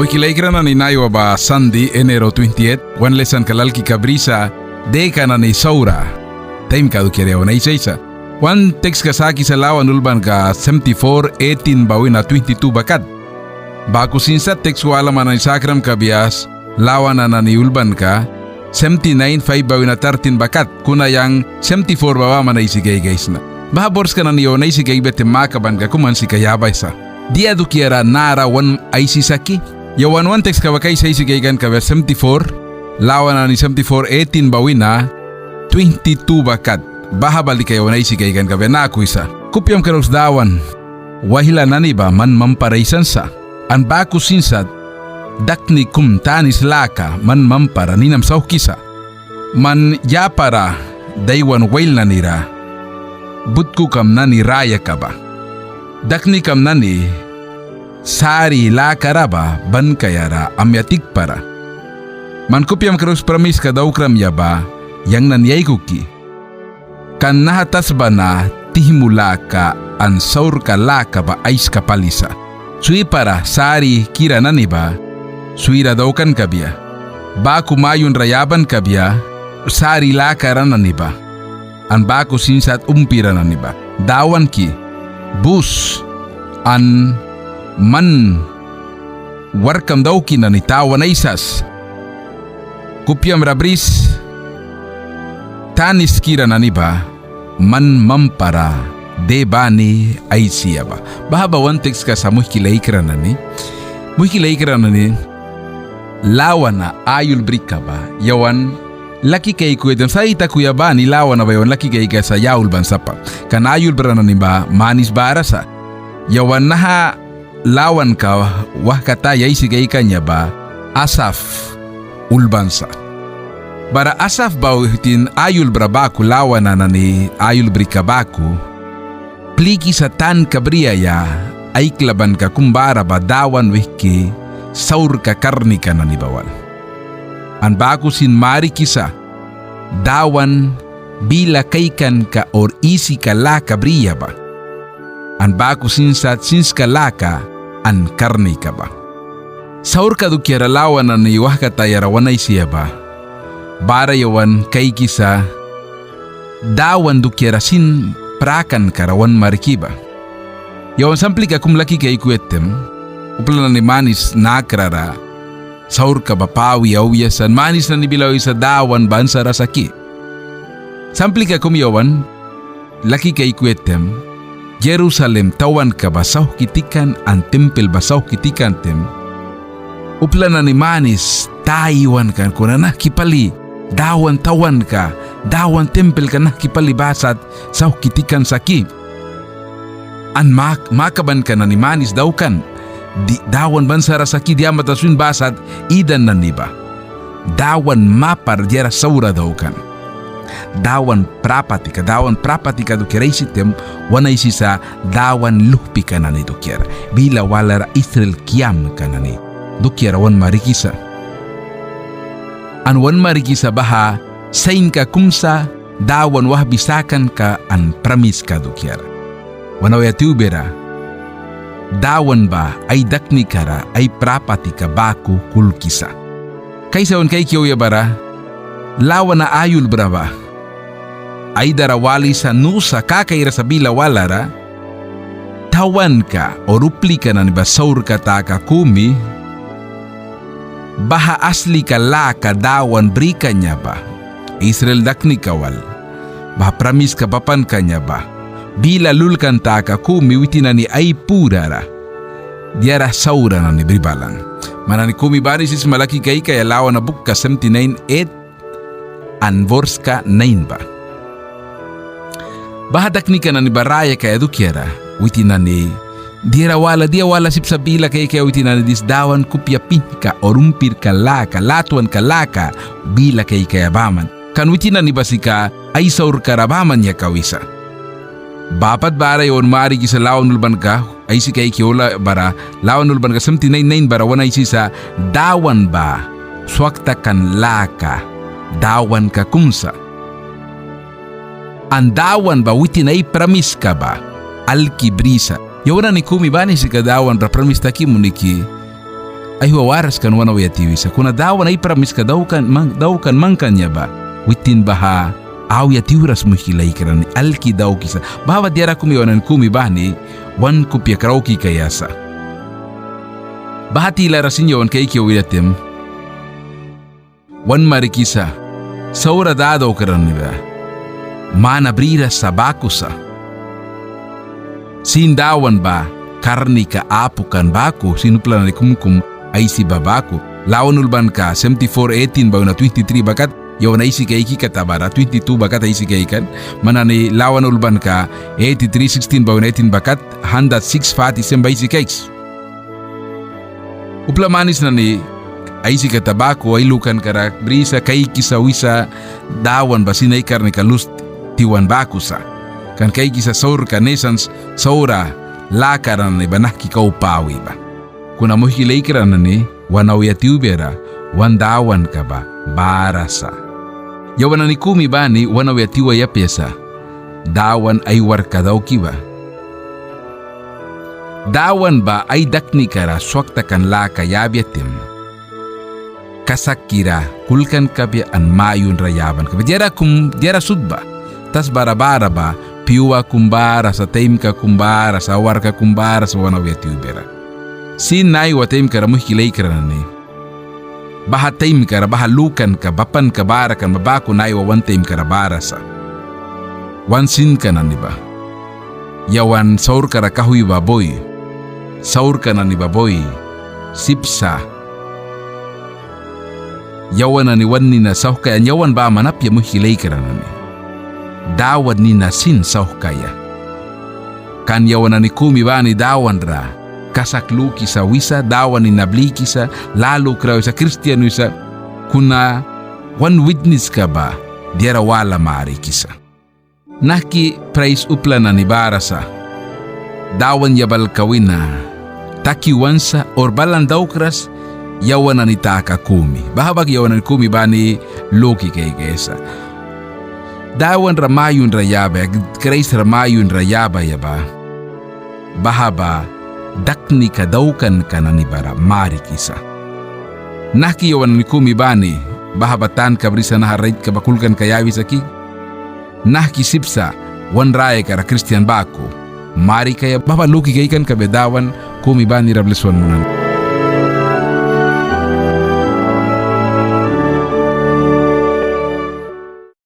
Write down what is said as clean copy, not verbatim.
Muikilaikra na ni Nayo ba Sunday, Enero 28, wan lesan kalalki kabrisa, deka na ni Saura. Time ka dukirewa na isa-isa. Wan text ka saki sa lawan ulban ka 74-18 bawin na 22 bakat. Baku sinsa text wala man ang sakram kabias, lawan na ni ulban ka 79-5 bawin na 13 bakat. Kuna yang 74 bawa man na isigay guys na. Bahabors ka na niyo na isigay bete makaban ka kuman si kayabay sa. Dia dukiera nara wan ay sisaki. Yawan one text ka wakay sa isigaygan ka 74, lawan na ni 74-18 bawin na 22 bakat. Bahabalik kayo na isigaygan ka na ako isa. Kupyam ka ros dawan, wahila na ni ba man mamparaisan sa. An baku sinsat, dakni kum tanis laka man mampara ninam sa kisa. Man yapara daywan wail na nira, butku kam na ni raya ka ba. Dakni kam na ni sari la karaba ban kayara amyatik para. Man kupyam karus pramis ka daw kram yaba yang nanyay kuki. Kan nahatas ba na tihimula ka an saur ka laka ba ais kapalisa. Sui para sari kira nani ba suira daw kan kabya. Baku mayun rayaban kabya sari la karana ni ba. An baku sinsat umpira nani ba. Dawan ki bus an man warkam daw kinanitawan na isas. Kupyam rabris tanis kira na niba man mampara debani ay siya ba. Bahaba one text ka sa muhkilaikra na ni. Muhkilaikra na ni lawan na ayul brika ba. Yawan laki kay kuya sa ita kuya ba ni lawan na ba yawan laki kay ka sa yaul bansapa. Kan ayul bra na niba manis barasa. Yawan naha lawan ka wah kataya isigay kanya ba asaf ulbansa. Bara asaf ba uhitin ayul brabaku lawan na ni ayul brikabaku pliki sa tan kabriyaya ay klaban ka kumbara ba dawan wiki saur ka karni ka na ni bawal. An baku sin mari kisa dawan bila kaikan ka or isi ka la kabriya ba. An baku sinsat sins ka laka an karni ka ba. Saur ka dukiara lawan na niwah ka tayarawan ay siya ba. Bara yawan kay kisa dawan dukiara sin prakan karawan marikiba. Yawan sampli ka kumlaki kay kuetem upla na ni manis nakrara saur ka ba pawi awiyasan manis na nibilaw isa dawan bansa rasaki. Sampli ka kumyawan laki kay kuetem Jerusalem tawan ka basaw kitikan ang tempel basaw kitikan tem. Upla na ni manis taiwan kan kuna nakipali dawan tawan ka dawan tempel ka nakipali basat saw kitikan saki. An makaban ka na ni manis daw kan di dawan bansara saki dia matasuin basat idan na niba. Dawan mapar jera saura daw kan. Dawan prapati ka dukira isitem wanay sisa dawan luhpi ka na ni dukira bila walara Israel kiam ka na ni dukira wan marikisa an wan marikisa baha sain ka kumsa dawan wah bisakan ka an pramis ka dukira wanawaya tiubera dawan ba ay dakni kara ay prapati ka baku kulkisa kaysa wan kay kiyo bara lawan na ayul braba ay darawali sa nusa kakaira sa bila walara tawan ka o rupli ka na ni basaur ka taka kumi baha asli ka laka dawan brika niya ba Israel dakni kawal baha pramis ka papan ka niya ba bila lulkan taka kumi witi na ni ay purara diara saura na ni bribalang manani kumi barisis malaki kay kaya lawan na bukka 79-8 anvorska 9 ba. Bahadak ni ka na ni baraya kaya dukiara witi na ni dia wala sip sabila kaya witi na ni disdawan kupya pinka o rumpir ka laka latuan ka laka bila kaya baman kan witi na ni basika ay saur karabaman niya kawisa. Bapat bara yon mari kisa lawan ulban ka ay si kay kiola bara lawan ulban ka 79-9 bara wanay sisa dawan ba swakta kan laka dawan ka kumsa. Andawan ba witi na ipramis ka ba alkibrisa yawana ni kumi bani si kadawan ra pramis taki muniki ay wawaras kan wanaw yatiwisa. Kuna dawan ay pramis ka daw kan mangkanya ba. Witin baha aw yatiwras mo hilay karan alki daw kisa. Bawa diara kumiwanan kumi bahni wan kupya karauki kayasa. Bahati larasin yawan kay kiyo wilatim. Wan marikisa. Saura dadaw karan niba. Mana brira sa bakusa. Sindawan ba karni ka apukan baku sinuplan ni kumkum ay si babaku. Lawan ulban ka 74-18 bago na 23 bakat yaw na isi kaiki katabara 22 bakat ay isi kaikan. Manani lawan ulban ka 83-16 bago na 18 bakat 106 fati sembay isi kaiks. Uplamanis na ni ay si katabako ay lukan karak brisa kaiki sa wisa dawan ba sinay karni kalust tiwan bakusa. Kan kaiki sa saur ka nesans saura lakaran ni banaki kaupawi ba. Kuna mo hilaikiran na ni wanaw yatiubera wandawan ka ba barasa. Yawan na ni kumi ba ni wanaw yatiwa yapyasa dawan ay warka daw kiba. Dawan ba ay dakni kara swakta kan laka yabyatim. Kasakira kulkan kabya an mayun rayaban kabya. Diara sudba tas barabara ba piwa kumbara sa taim ka kumbara sa warka kumbara sa wanaw yatiubera. Sinay wataim kara mo hilay kara ni. Baha taim kara baha lukan ka bapan ka bara kan mabako na iwa taim kara bara sa. Wansin ka na ni ba? Yawan saur kara kahuy baboy. Saur ka na ni baboy. Sipsa. Yawan na ni wan ni na sauh kaya yawan ba manapya mo hilay kara na ni. Dawad ni na sin sauh kaya. Kan yawan na ni kumi ba ni dawan ra. Kasakluki sa wisa, dawan ni nabliki sa, lalo kraw sa Kristiyano isa, kuna one witness ka ba, diara wala maari kisa. Naki praise upla na ni barasa, dawan yabal kawina, takiwansa or balan daw kras, yawan na ni taka kumi. Bahabag yawan na ni kumi ba ni loki kay kesa. Dawan ramayun rayaba, Christ ramayun rayaba yaba, bahaba, dakni kadaukan ka na ni bara marikisa. Nakiyawan ni kumibani, bahabatan kabrisa na harait kabakulkan kayawi sa ki. Nakisipsa, wanraya kara Christian bako, mari kaya babaluki kaikan kabedawan kumibani rableswan munan.